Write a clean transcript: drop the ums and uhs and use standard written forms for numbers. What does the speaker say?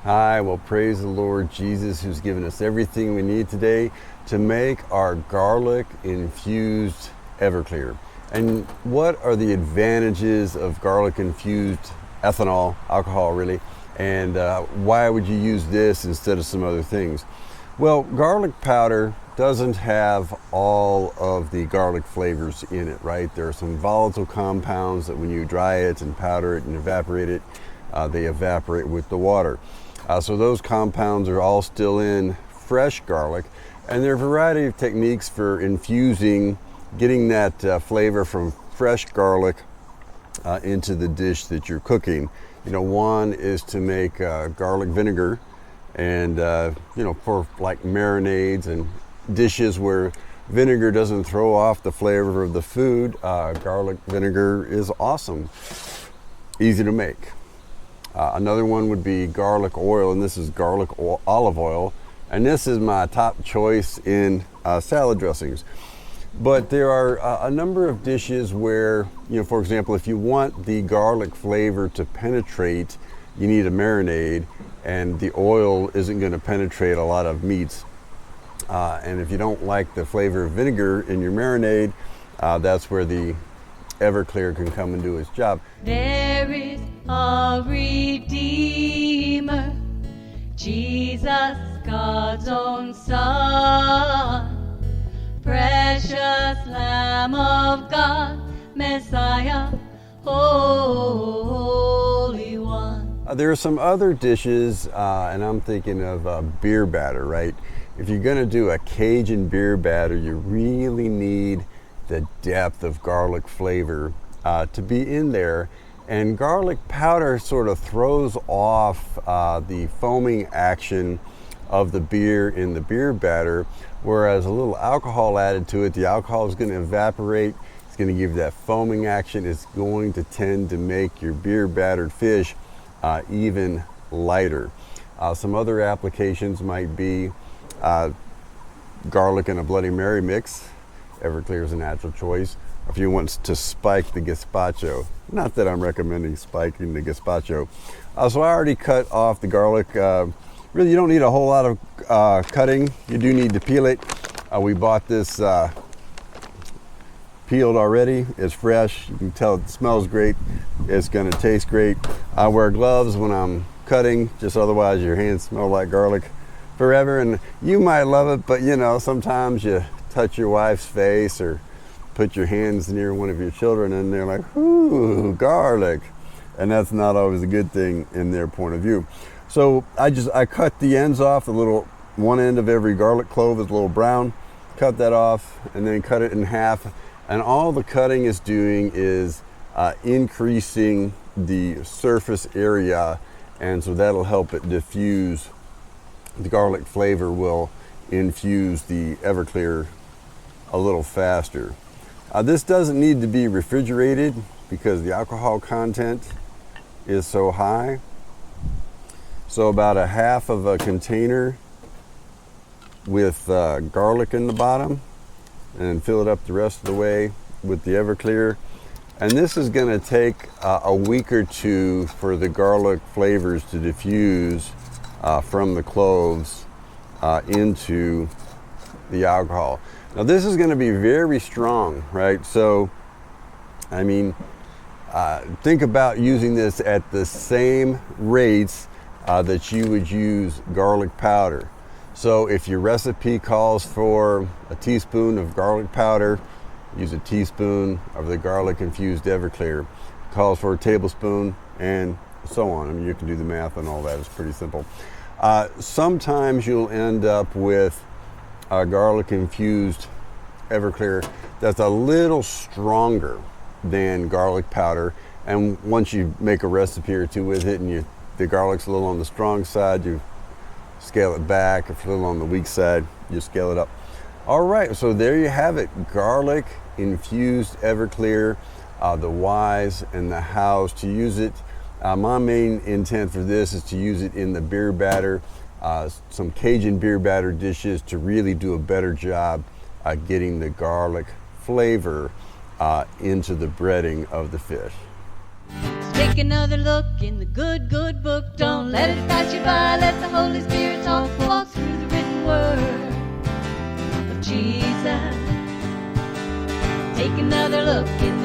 Hi, well, praise the Lord Jesus, who's given us everything we need today to make our garlic infused Everclear. And what are the advantages of garlic infused ethanol, alcohol really, and why would you use this instead of some other things? Well, garlic powder doesn't have all of the garlic flavors in it, right? There are some volatile compounds that when you dry it and powder it and evaporate it, they evaporate with the water. So those compounds are all still in fresh garlic, and there are a variety of techniques for infusing, getting that flavor from fresh garlic into the dish that you're cooking. You know, one is to make garlic vinegar, and for like marinades and dishes where vinegar doesn't throw off the flavor of the food, garlic vinegar is awesome, easy to make. Another one would be garlic oil, and this is olive oil, and this is my top choice in salad dressings. But there are a number of dishes where, for example, if you want the garlic flavor to penetrate, you need a marinade, and the oil isn't going to penetrate a lot of meats. And if you don't like the flavor of vinegar in your marinade, that's where the Everclear can come and do its job. There is a Redeemer, Jesus, God's own Son, precious Lamb of God, Messiah, Holy One. There are some other dishes, and I'm thinking of beer batter, right? If you're going to do a Cajun beer batter, you really need the depth of garlic flavor to be in there, and garlic powder sort of throws off the foaming action of the beer in the beer batter, whereas a little alcohol added to it, the alcohol is going to evaporate, it's going to give that foaming action, it's going to tend to make your beer battered fish even lighter. Some other applications might be garlic in a Bloody Mary mix. Everclear is a natural choice. If you want to spike the gazpacho, not that I'm recommending spiking the gazpacho. So I already cut off the garlic. Really, you don't need a whole lot of cutting. You do need to peel it. We bought this peeled already. It's fresh. You can tell it smells great. It's going to taste great. I wear gloves when I'm cutting, just otherwise your hands smell like garlic forever. And you might love it, but sometimes you touch your wife's face or put your hands near one of your children and they're like, ooh, garlic. And that's not always a good thing in their point of view. So I cut the ends off. One end of every garlic clove is a little brown. Cut that off and then cut it in half. And all the cutting is doing is increasing the surface area, and so that'll help it diffuse. The garlic flavor will infuse the Everclear a little faster. This doesn't need to be refrigerated because the alcohol content is so high. So about a half of a container with garlic in the bottom, and fill it up the rest of the way with the Everclear. And this is going to take a week or two for the garlic flavors to diffuse from the cloves into the alcohol. Now this is going to be very strong, right? So, think about using this at the same rates that you would use garlic powder. So if your recipe calls for a teaspoon of garlic powder, use a teaspoon of the garlic infused Everclear. Calls for a tablespoon, and so on. You can do the math on all that. It's pretty simple. Sometimes you'll end up with a garlic infused Everclear that's a little stronger than garlic powder, and once you make a recipe or two with it and the garlic's a little on the strong side, you scale it back. If it's a little on the weak side, you scale it up. All right, so there you have it, garlic infused Everclear, the whys and the hows to use it. My main intent for this is to use it in the beer batter, some Cajun beer batter dishes, to really do a better job getting the garlic flavor into the breading of the fish. Stick another look in the good, good book. Don't let it pass you by. Let the Holy Spirit talk. Walk through the written word of Jesus. Take another look in